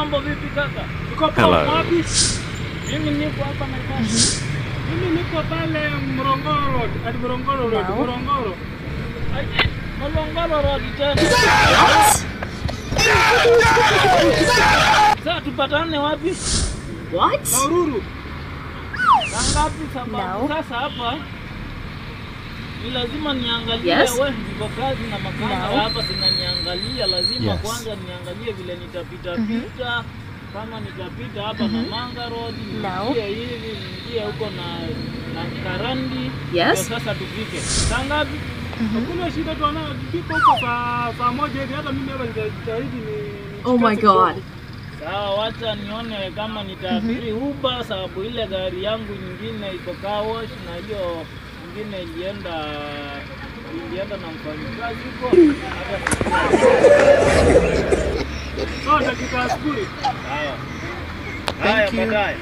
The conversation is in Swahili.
mambo vipi kaka? Uko poa wapi? Mimi niko hapa Naivasha. Mimi niko pale Morogoro Road, hadi Morogoro Road, Morogoro. Morogoro Road tena. Sasa tupatane wapi? What? Naururu. Ngapi sababu sasa hapa ni lazima niangalie wewe niko kazi na makanga hapa zinaniangalia lazima kwanza niangalie vile nitapita pita kama nitapita hapa na Manga Road niingie hivi niingie huko na Karandi ndio sasa tupike. Ngapi? Hakuna shida tuona tupike huko saa moja hivi hata mimi hapa nitajitahidi ni Oh my god. Sawa wacha nione kama nitafiri Uber sababu ile gari yangu nyingine iko car wash na hiyo nyingine ilienda na mfanyikazi huko hata dakika 10. Sawa. Haya baadaye.